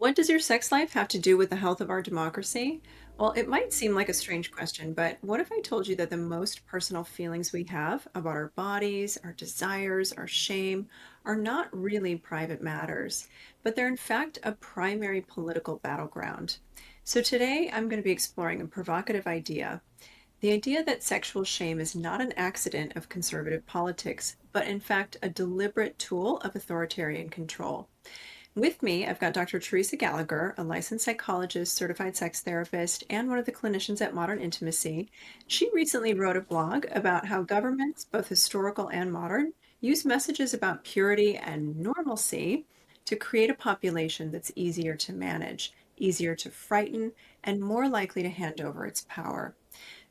What does your sex life have to do with the health of our democracy? Well, it might seem like a strange question, but what if I told you that the most personal feelings we have about our bodies, our desires, our shame are not really private matters, but they're in fact a primary political battleground? So today I'm going to be exploring a provocative idea. The idea that sexual shame is not an accident of conservative politics, but in fact a deliberate tool of authoritarian control. With me, I've got Dr. Theresa Gallagher, a licensed psychologist, certified sex therapist, and one of the clinicians at Modern Intimacy. She recently wrote a blog about how governments, both historical and modern, use messages about purity and normalcy to create a population that's easier to manage, easier to frighten, and more likely to hand over its power.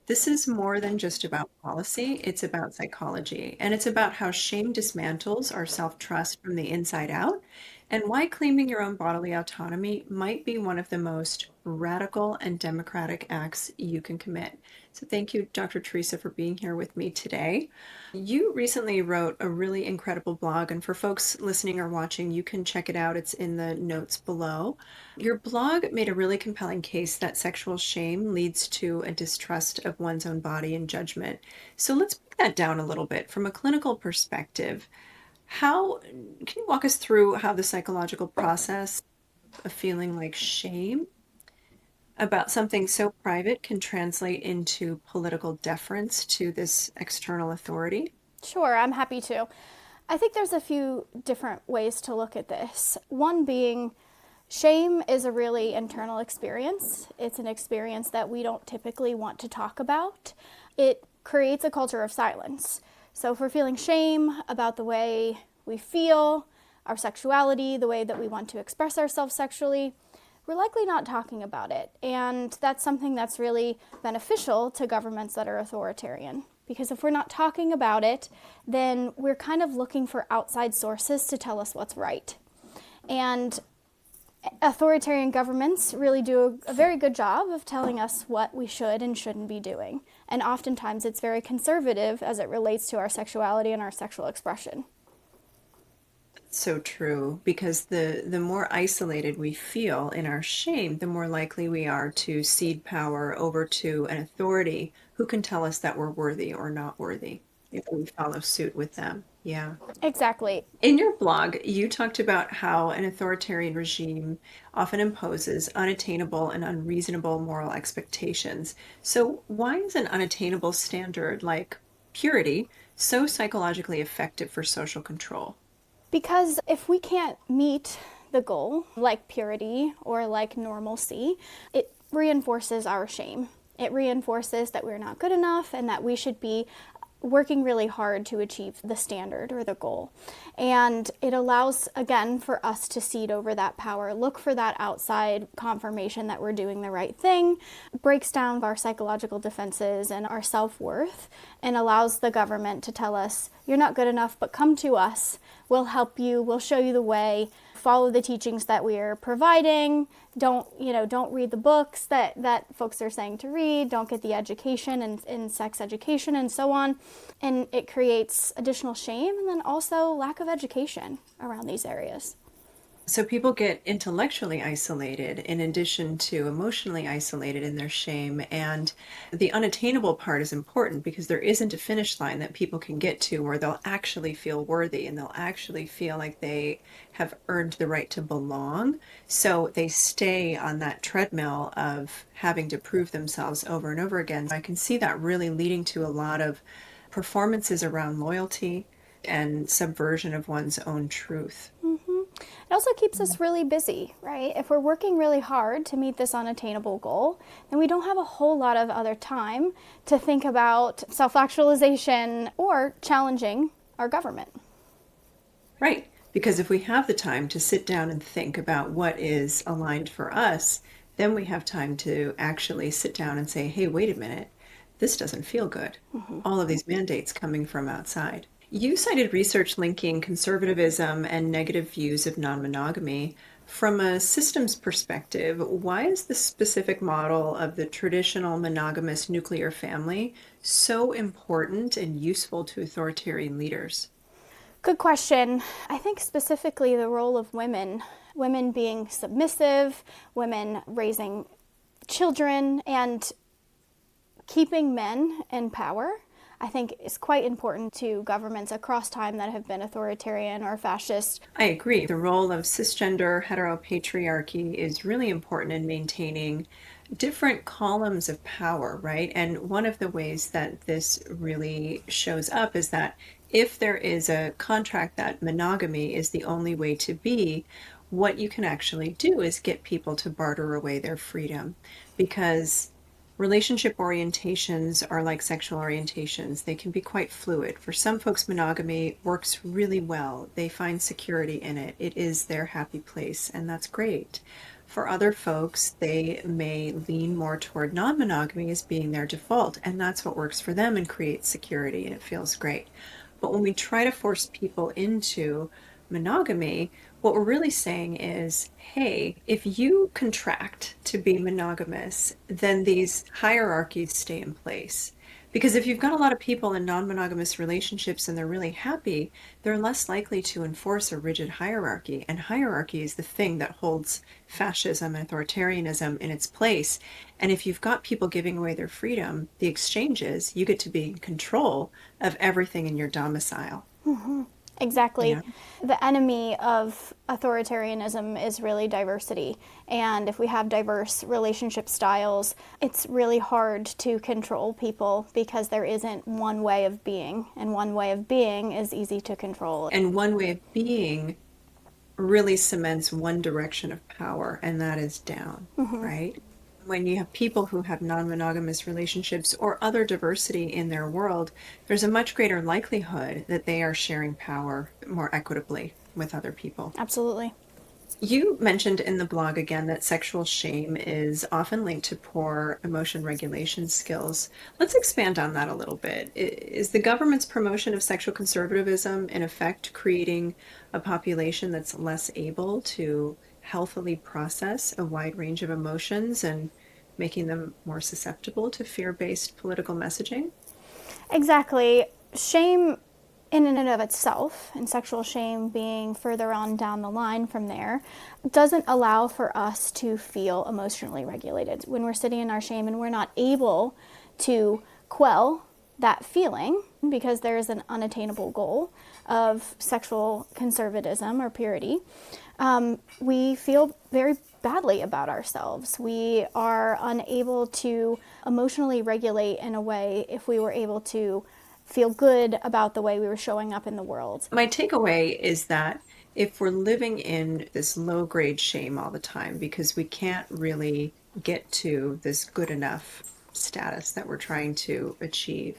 This is more than just about policy, it's about psychology, and it's about how shame dismantles our self trust from the inside out, and why claiming your own bodily autonomy might be one of the most radical and democratic acts you can commit. So, thank you, Dr. Teresa, for being here with me today. You recently wrote a really incredible blog, and for folks listening or watching, you can check it out. It's in the notes below. Your blog made a really compelling case that sexual shame leads to a distrust of one's own body and judgment. So let's break that down a little bit from a clinical perspective. How can you walk us through how the psychological process of feeling like shame about something so private can translate into political deference to this external authority? Sure, I'm happy to. I think there's a few different ways to look at this. One being shame is a really internal experience. It's an experience that we don't typically want to talk about. It creates a culture of silence. So if we're feeling shame about the way we feel, our sexuality, the way that we want to express ourselves sexually, we're likely not talking about it. And that's something that's really beneficial to governments that are authoritarian. Because if we're not talking about it, then we're kind of looking for outside sources to tell us what's right. And authoritarian governments really do a very good job of telling us what we should and shouldn't be doing. And oftentimes it's very conservative as it relates to our sexuality and our sexual expression. So true, because the more isolated we feel in our shame, the more likely we are to cede power over to an authority who can tell us that we're worthy or not worthy if we follow suit with them. Yeah. Exactly. In your blog, you talked about how an authoritarian regime often imposes unattainable and unreasonable moral expectations. So, why is an unattainable standard like purity so psychologically effective for social control? Because if we can't meet the goal, like purity or like normalcy, it reinforces our shame. It reinforces that we're not good enough and that we should be working really hard to achieve the standard or the goal. And it allows, again, for us to cede over that power, look for that outside confirmation that we're doing the right thing, breaks down our psychological defenses and our self-worth, and allows the government to tell us, you're not good enough, but come to us. We'll help you. We'll show you the way. Follow the teachings that we are providing. Don't read the books that folks are saying to read. Don't get the education in sex education and so on. And it creates additional shame and then also lack of education around these areas. So people get intellectually isolated in addition to emotionally isolated in their shame. And the unattainable part is important because there isn't a finish line that people can get to where they'll actually feel worthy and they'll actually feel like they have earned the right to belong. So they stay on that treadmill of having to prove themselves over and over again. I can see that really leading to a lot of performances around loyalty and subversion of one's own truth. It also keeps us really busy, right? If we're working really hard to meet this unattainable goal, then we don't have a whole lot of other time to think about self-actualization or challenging our government. Right. Because if we have the time to sit down and think about what is aligned for us, then we have time to actually sit down and say, hey, wait a minute, this doesn't feel good. All of these mandates coming from outside. You cited research linking conservatism and negative views of non-monogamy. From a systems perspective, why is the specific model of the traditional monogamous nuclear family so important and useful to authoritarian leaders? Good question. I think specifically the role of women women being submissive, women raising children, and keeping men in power, I think is quite important to governments across time that have been authoritarian or fascist. I agree. The role of cisgender heteropatriarchy is really important in maintaining different columns of power, right? And one of the ways that this really shows up is that if there is a contract that monogamy is the only way to be, what you can actually do is get people to barter away their freedom because relationship orientations are like sexual orientations. They can be quite fluid. For some folks, monogamy works really well. They find security in it. It is their happy place, and that's great. For other folks, they may lean more toward non-monogamy as being their default, and that's what works for them and creates security, and it feels great. But when we try to force people into monogamy, what we're really saying is, hey, if you contract to be monogamous, then these hierarchies stay in place. Because if you've got a lot of people in non-monogamous relationships and they're really happy, they're less likely to enforce a rigid hierarchy. And hierarchy is the thing that holds fascism and authoritarianism in its place. And if you've got people giving away their freedom, the exchange is you get to be in control of everything in your domicile. Exactly. Yeah. The enemy of authoritarianism is really diversity. And if we have diverse relationship styles, it's really hard to control people because there isn't one way of being. And one way of being is easy to control. And one way of being really cements one direction of power, and that is down, right? When you have people who have non-monogamous relationships or other diversity in their world, there's a much greater likelihood that they are sharing power more equitably with other people. Absolutely. You mentioned in the blog again that sexual shame is often linked to poor emotion regulation skills. Let's expand on that a little bit. Is the government's promotion of sexual conservatism in effect creating a population that's less able to healthily process a wide range of emotions and making them more susceptible to fear-based political messaging? Exactly. Shame in and of itself, and sexual shame being further on down the line from there, doesn't allow for us to feel emotionally regulated. When we're sitting in our shame and we're not able to quell that feeling because there is an unattainable goal of sexual conservatism or purity, we feel very badly about ourselves. We are unable to emotionally regulate in a way if we were able to feel good about the way we were showing up in the world. My takeaway is that if we're living in this low grade shame all the time because we can't really get to this good enough status that we're trying to achieve,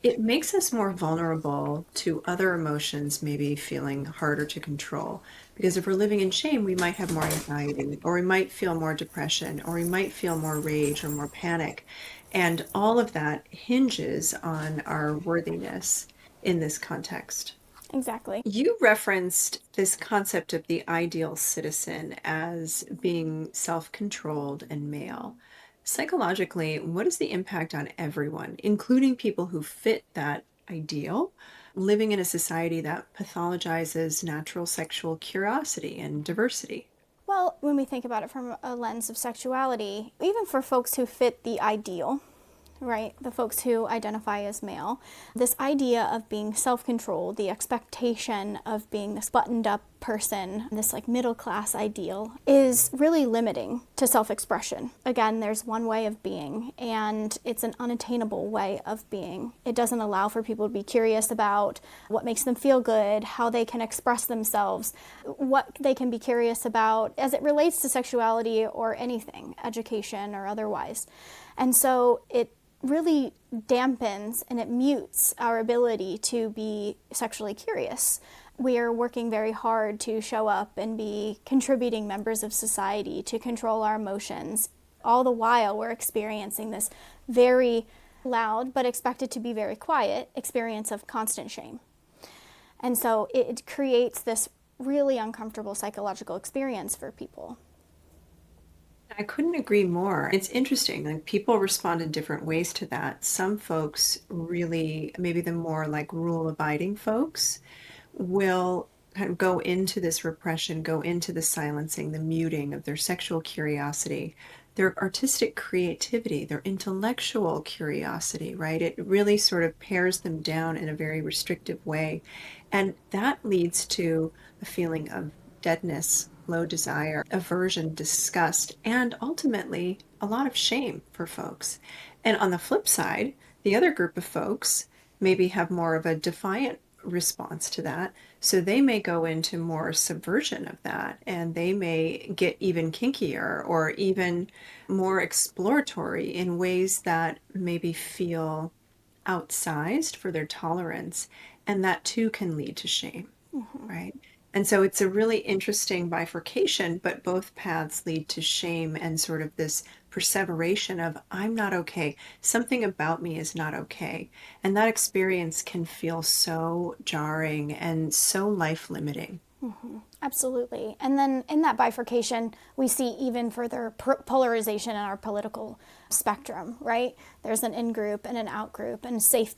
it makes us more vulnerable to other emotions maybe feeling harder to control. Because if we're living in shame, we might have more anxiety, or we might feel more depression, or we might feel more rage or more panic. And all of that hinges on our worthiness in this context. Exactly. You referenced this concept of the ideal citizen as being self-controlled and male. Psychologically, what is the impact on everyone, including people who fit that ideal, living in a society that pathologizes natural sexual curiosity and diversity? Well, when we think about it from a lens of sexuality, even for folks who fit the ideal, right, the folks who identify as male, this idea of being self-controlled, the expectation of being this buttoned-up person, this like middle-class ideal, is really limiting to self-expression. Again, there's one way of being, and it's an unattainable way of being. It doesn't allow for people to be curious about what makes them feel good, how they can express themselves, what they can be curious about as it relates to sexuality or anything, education or otherwise. And so it really dampens and it mutes our ability to be sexually curious. We are working very hard to show up and be contributing members of society, to control our emotions. All the while, we're experiencing this very loud, but expected to be very quiet experience of constant shame. And so it creates this really uncomfortable psychological experience for people. I couldn't agree more. It's interesting. Like people respond in different ways to that. Some folks really, maybe the more like rule abiding folks, will kind of go into this repression, go into the silencing, the muting of their sexual curiosity, their artistic creativity, their intellectual curiosity, right? It really sort of pares them down in a very restrictive way. And that leads to a feeling of deadness, low desire, aversion, disgust, and ultimately a lot of shame for folks. And on the flip side, the other group of folks maybe have more of a defiant response to that. So they may go into more subversion of that and they may get even kinkier or even more exploratory in ways that maybe feel outsized for their tolerance. And that too can lead to shame, right? And so it's a really interesting bifurcation, but both paths lead to shame and sort of this perseveration of, I'm not okay. Something about me is not okay. And that experience can feel so jarring and so life limiting. Absolutely. And then in that bifurcation, we see even further polarization in our political spectrum, right? There's an in group and an out group, and safe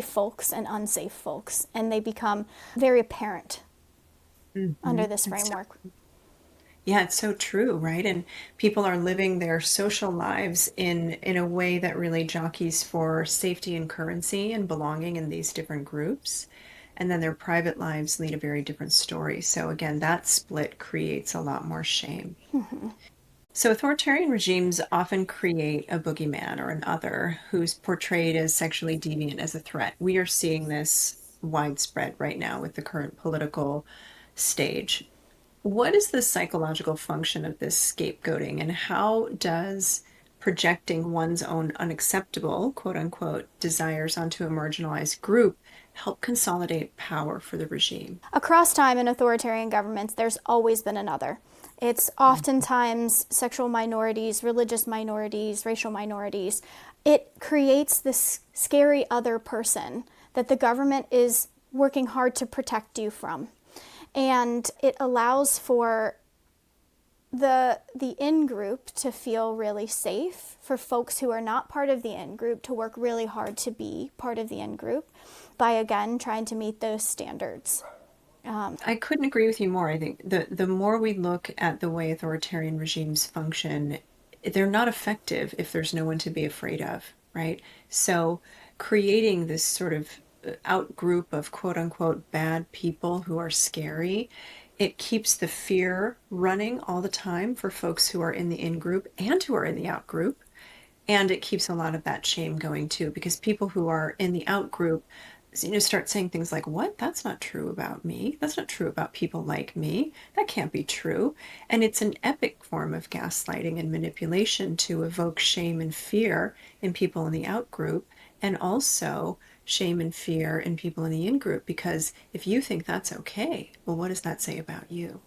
folks and unsafe folks, and they become very apparent under this It's so, framework. yeah, it's so true, right? And people are living their social lives in a way that really jockeys for safety and currency and belonging in these different groups. And then their private lives lead a very different story. So again, that split creates a lot more shame. So authoritarian regimes often create a boogeyman or an other who's portrayed as sexually deviant as a threat. We are seeing this widespread right now with the current political stage. What is the psychological function of this scapegoating, and how does projecting one's own unacceptable, quote unquote, desires onto a marginalized group help consolidate power for the regime? Across time in authoritarian governments, there's always been another. It's oftentimes sexual minorities, religious minorities, racial minorities. It creates this scary other person that the government is working hard to protect you from. And it allows for the in group to feel really safe, for folks who are not part of the in group to work really hard to be part of the in group by again trying to meet those standards. I couldn't agree with you more. I think the more we look at the way authoritarian regimes function, they're not effective if there's no one to be afraid of, right? So creating this sort of out group of quote unquote bad people who are scary, it keeps the fear running all the time for folks who are in the in group and who are in the out group. And it keeps a lot of that shame going too, because people who are in the out group, start saying things like, what? That's not true about me. That's not true about people like me. That can't be true. And it's an epic form of gaslighting and manipulation to evoke shame and fear in people in the out group, and also shame and fear in people in the in group. Because if you think that's okay, well, what does that say about you?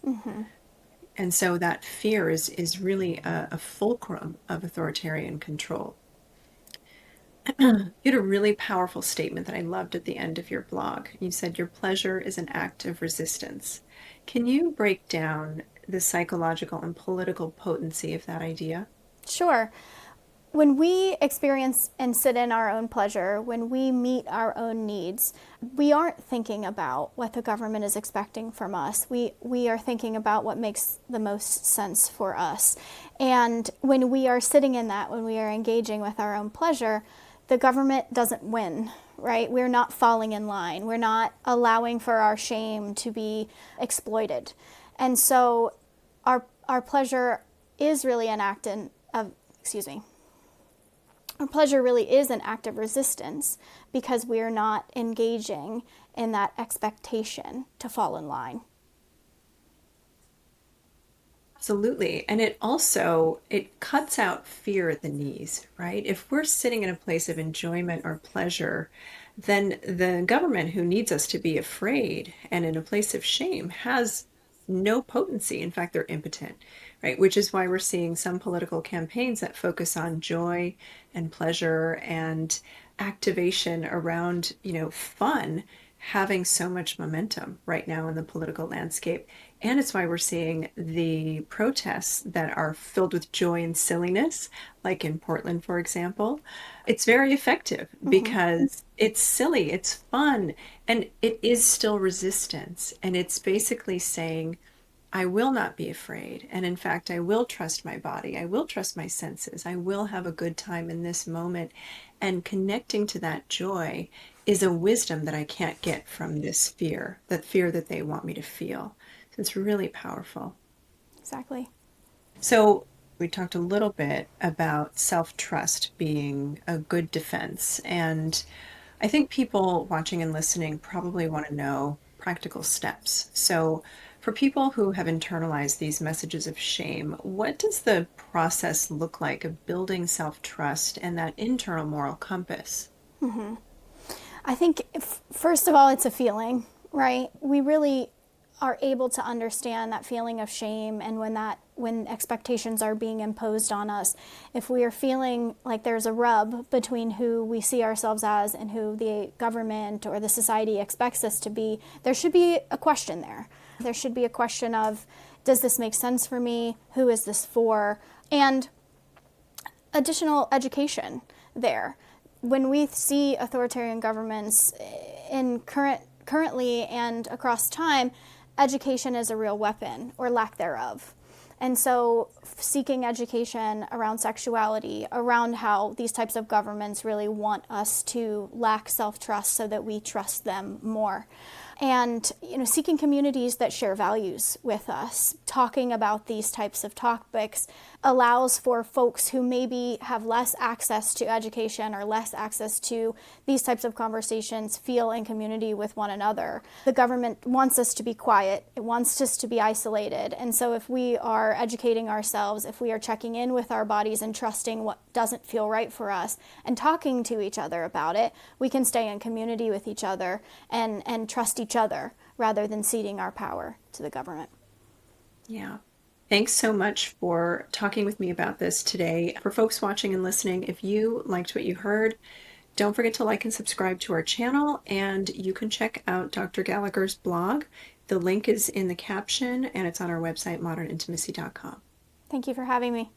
And so that fear is really a fulcrum of authoritarian control. You had a really powerful statement that I loved at the end of your blog. You said your pleasure is an act of resistance. Can you break down the psychological and political potency of that idea? Sure. When we experience and sit in our own pleasure, when we meet our own needs, we aren't thinking about what the government is expecting from us. We are thinking about what makes the most sense for us. And when we are sitting in that, when we are engaging with our own pleasure, the government doesn't win, right? We're not falling in line. We're not allowing for our shame to be exploited. And so our pleasure is really an act of, excuse me, our pleasure really is an act of resistance because we are not engaging in that expectation to fall in line. Absolutely. And it cuts out fear at the knees, right? If we're sitting in a place of enjoyment or pleasure, then the government who needs us to be afraid and in a place of shame has no potency. In fact, they're impotent, right? Which is why we're seeing some political campaigns that focus on joy and pleasure and activation around, fun having so much momentum right now in the political landscape. And it's why we're seeing the protests that are filled with joy and silliness, like in Portland, for example. It's very effective Mm-hmm. because it's silly, it's fun, and it is still resistance. And it's basically saying, I will not be afraid. And in fact, I will trust my body. I will trust my senses. I will have a good time in this moment. And connecting to that joy is a wisdom that I can't get from this fear, that fear that they want me to feel. So it's really powerful. Exactly. So we talked a little bit about self-trust being a good defense. And I think people watching and listening probably want to know practical steps. So, for people who have internalized these messages of shame, what does the process look like of building self trust and that internal moral compass? I think, first of all, it's a feeling, right? We really are able to understand that feeling of shame, and when expectations are being imposed on us, if we are feeling like there's a rub between who we see ourselves as and who the government or the society expects us to be, there should be a question there. There should be a question of, does this make sense for me? Who is this for? And additional education there. When we see authoritarian governments in currently and across time, education is a real weapon, or lack thereof. And so seeking education around sexuality, around how these types of governments really want us to lack self-trust so that we trust them more. And seeking communities that share values with us, talking about these types of topics allows for folks who maybe have less access to education or less access to these types of conversations feel in community with one another. The government wants us to be quiet, it wants us to be isolated. And so if we are educating ourselves, if we are checking in with our bodies and trusting what doesn't feel right for us and talking to each other about it, we can stay in community with each other and trust each other rather than ceding our power to the government. Yeah. Thanks so much for talking with me about this today. For folks watching and listening, if you liked what you heard, don't forget to like and subscribe to our channel, and you can check out Dr. Gallagher's blog. The link is in the caption, and it's on our website, modernintimacy.com. Thank you for having me.